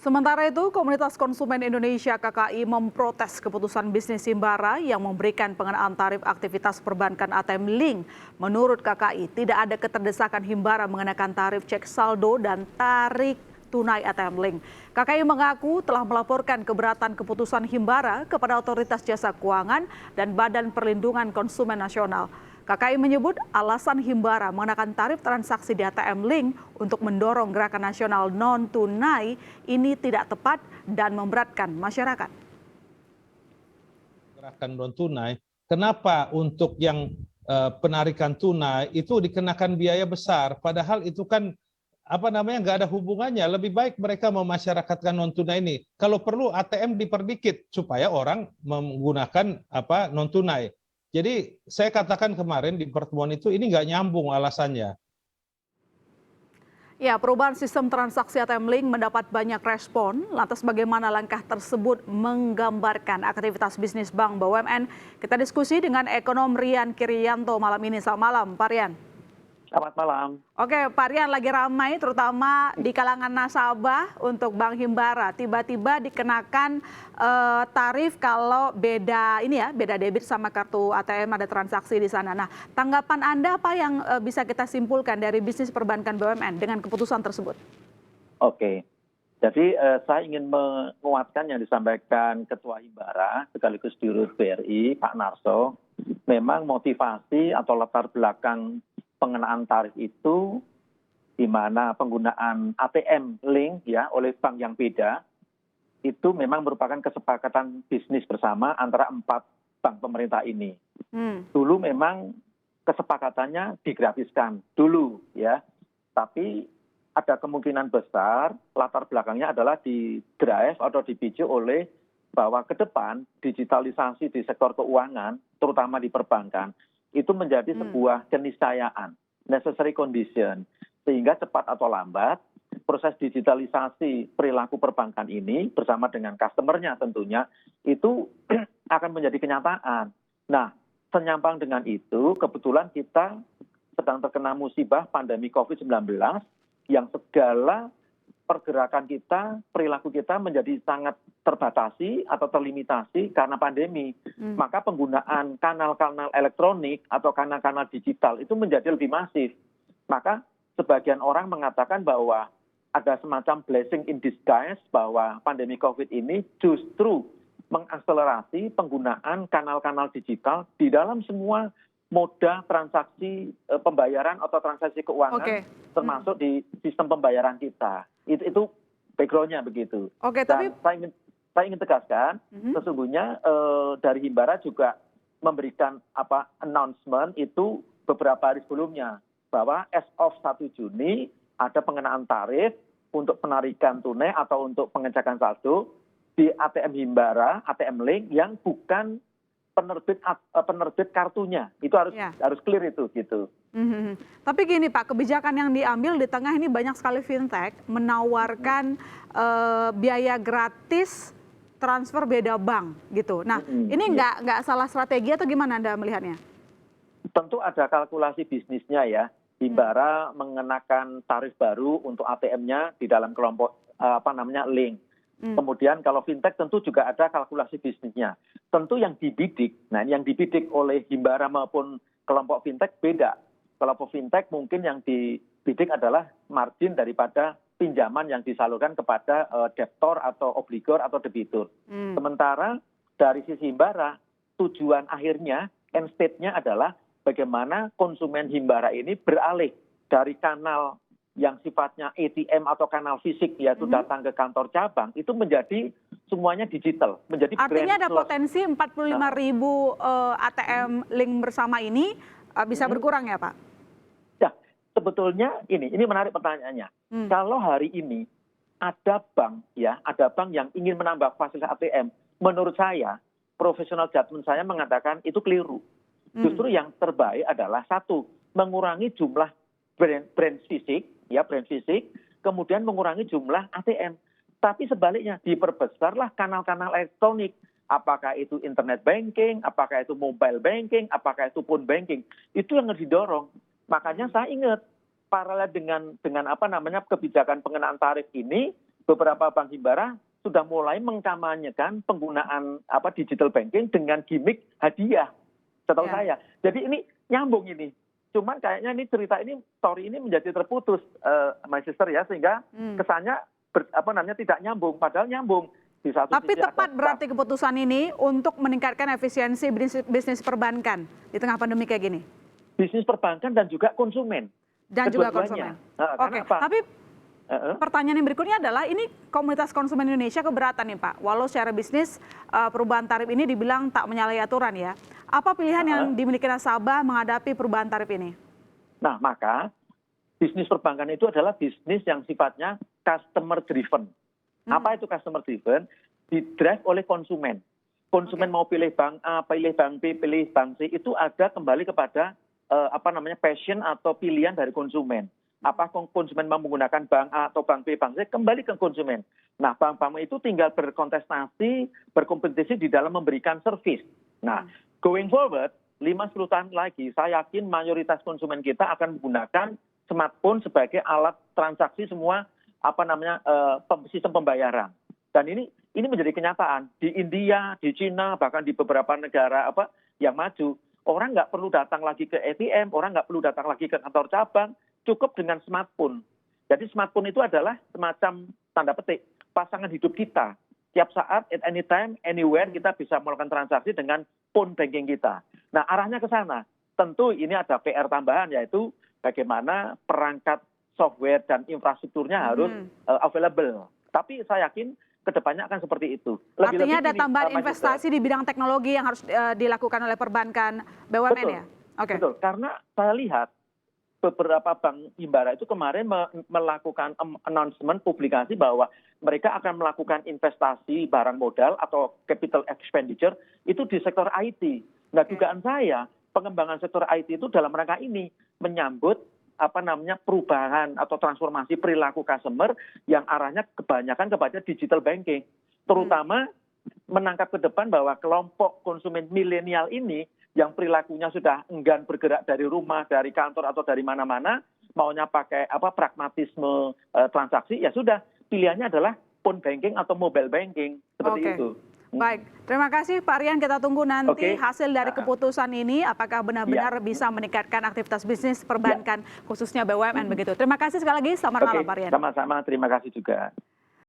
Sementara itu, Komunitas Konsumen Indonesia (KKI) memprotes keputusan bisnis Himbara yang memberikan pengenaan tarif aktivitas perbankan ATM Link. Menurut KKI, tidak ada keterdesakan Himbara mengenakan tarif cek saldo dan tarik tunai ATM Link. KKI mengaku telah melaporkan keberatan keputusan Himbara kepada Otoritas Jasa Keuangan dan Badan Perlindungan Konsumen Nasional. KKI menyebut alasan Himbara mengenakan tarif transaksi di ATM Link untuk mendorong gerakan nasional non-tunai ini tidak tepat dan memberatkan masyarakat. Gerakan non-tunai, kenapa untuk yang penarikan tunai itu dikenakan biaya besar, padahal itu kan nggak ada hubungannya. Lebih baik mereka memasyarakatkan non-tunai ini. Kalau perlu ATM diperdikit supaya orang menggunakan non-tunai. Jadi saya katakan kemarin di pertemuan itu ini nggak nyambung alasannya. Ya, perubahan sistem transaksi ATM Link mendapat banyak respon. Lantas bagaimana langkah tersebut menggambarkan aktivitas bisnis bank BUMN? Kita diskusi dengan ekonom Rian Kirianto malam ini. Selamat malam, Pak Rian. Selamat malam. Oke, Pak Rian, lagi ramai terutama di kalangan nasabah untuk Bank Himbara. Tiba-tiba dikenakan tarif kalau beda debit sama kartu ATM, ada transaksi di sana. Nah, tanggapan Anda apa yang bisa kita simpulkan dari bisnis perbankan BUMN dengan keputusan tersebut? Oke, jadi saya ingin menguatkan yang disampaikan Ketua Himbara sekaligus Dirut BRI, Pak Narso. Memang motivasi atau latar belakang pengenaan tarif itu di mana penggunaan ATM Link ya oleh bank yang beda itu memang merupakan kesepakatan bisnis bersama antara 4 bank pemerintah ini. Dulu memang kesepakatannya digratiskan dulu ya, tapi ada kemungkinan besar latar belakangnya adalah di drive atau dipicu oleh bahwa ke depan digitalisasi di sektor keuangan terutama di perbankan itu menjadi sebuah keniscayaan, necessary condition, sehingga cepat atau lambat proses digitalisasi perilaku perbankan ini bersama dengan customer-nya tentunya itu akan menjadi kenyataan. Nah, senyampang dengan itu, kebetulan kita sedang terkena musibah pandemi COVID-19 yang segala pergerakan kita, perilaku kita menjadi sangat terbatasi atau terlimitasi karena pandemi. Maka penggunaan kanal-kanal elektronik atau kanal-kanal digital itu menjadi lebih masif. Maka sebagian orang mengatakan bahwa ada semacam blessing in disguise bahwa pandemi COVID ini justru mengakselerasi penggunaan kanal-kanal digital di dalam semua moda transaksi pembayaran atau transaksi keuangan, termasuk di sistem pembayaran kita. Itu background-nya begitu. Dan saya ingin tegaskan, sesungguhnya dari Himbara juga memberikan announcement itu beberapa hari sebelumnya bahwa as of 1 Juni ada pengenaan tarif untuk penarikan tunai atau untuk pengecekan saldo di ATM Himbara, ATM Link yang bukan penerbit kartunya. Itu harus clear itu gitu. Tapi gini Pak, kebijakan yang diambil di tengah ini banyak sekali fintech menawarkan biaya gratis transfer beda bank gitu. Nah, ini nggak salah strategi atau gimana Anda melihatnya? Tentu ada kalkulasi bisnisnya ya. Himbara mengenakan tarif baru untuk ATM-nya di dalam kelompok Link. Kemudian kalau fintech tentu juga ada kalkulasi bisnisnya. Tentu yang dibidik oleh Himbara maupun kelompok fintech beda. Kelompok fintech mungkin yang dibidik adalah margin daripada pinjaman yang disalurkan kepada debtor atau obligor atau debitur. Sementara dari sisi Himbara, tujuan akhirnya, end state-nya adalah bagaimana konsumen Himbara ini beralih dari kanal yang sifatnya ATM atau kanal fisik yaitu datang ke kantor cabang itu menjadi semuanya digital, menjadi artinya ada potensi 45.000 ATM Link bersama ini bisa berkurang ya Pak? Ya, sebetulnya ini menarik pertanyaannya. Kalau hari ini ada bank yang ingin menambah fasilitas ATM, menurut saya profesional judgment saya mengatakan itu keliru. Justru yang terbaik adalah satu, mengurangi jumlah brand fisik, kemudian mengurangi jumlah ATM. Tapi sebaliknya diperbesarlah kanal-kanal elektronik. Apakah itu internet banking, apakah itu mobile banking, apakah itu phone banking. Itu yang harus didorong. Makanya saya ingat paralel dengan kebijakan pengenaan tarif ini, beberapa bank himbara sudah mulai mengkampanyekan penggunaan digital banking dengan gimmick hadiah, setahu saya. Jadi ini nyambung ini. Cuman kayaknya ini cerita ini, story ini menjadi terputus, my sister ya, sehingga kesannya tidak nyambung, padahal nyambung. Di satu Tapi sisi tepat berarti keputusan ini untuk meningkatkan efisiensi bisnis perbankan di tengah pandemi kayak gini. Bisnis perbankan dan juga konsumen. Dan juga Kedua-duanya. konsumen. Oke, tapi pertanyaan yang berikutnya adalah ini komunitas konsumen Indonesia keberatan nih Pak, walau secara bisnis perubahan tarif ini dibilang tak menyalahi aturan ya. Apa pilihan yang dimiliki nasabah menghadapi perubahan tarif ini? Nah, maka bisnis perbankan itu adalah bisnis yang sifatnya customer driven. Apa itu customer driven? Didrive oleh konsumen. Konsumen mau pilih bank A, pilih bank B, pilih bank C, itu ada kembali kepada passion atau pilihan dari konsumen. Apa konsumen mau menggunakan bank A atau bank B, bank C, kembali ke konsumen. Nah, bank-bank itu tinggal berkontestasi, berkompetisi di dalam memberikan service. Nah, going forward, 5-10 tahun lagi, saya yakin mayoritas konsumen kita akan menggunakan smartphone sebagai alat transaksi semua sistem pembayaran. Dan ini menjadi kenyataan. Di India, di Cina, bahkan di beberapa negara yang maju, orang nggak perlu datang lagi ke ATM, orang nggak perlu datang lagi ke kantor cabang, cukup dengan smartphone. Jadi smartphone itu adalah semacam tanda petik pasangan hidup kita. Tiap saat, at any time, anywhere kita bisa melakukan transaksi dengan phone banking kita. Nah, arahnya ke sana. Tentu ini ada PR tambahan, yaitu bagaimana perangkat software dan infrastrukturnya harus available. Tapi saya yakin kedepannya akan seperti itu. Artinya ada tambahan investasi di bidang teknologi yang harus dilakukan oleh perbankan BUMN. Betul, ya? Okay. Betul, karena saya lihat beberapa bank himbara itu kemarin melakukan announcement publikasi bahwa mereka akan melakukan investasi barang modal atau capital expenditure itu di sektor IT. Nah, dugaan saya pengembangan sektor IT itu dalam rangka ini menyambut perubahan atau transformasi perilaku customer yang arahnya kebanyakan kepada digital banking. Terutama menangkap ke depan bahwa kelompok konsumen milenial ini yang perilakunya sudah enggan bergerak dari rumah, dari kantor atau dari mana-mana, maunya pakai pragmatisme transaksi, ya sudah pilihannya adalah phone banking atau mobile banking seperti itu. Baik, terima kasih Pak Rian. Kita tunggu nanti hasil dari keputusan ini, apakah benar-benar bisa meningkatkan aktivitas bisnis perbankan, khususnya BUMN begitu. Terima kasih sekali lagi, selamat malam Pak Rian. Sama-sama, terima kasih juga.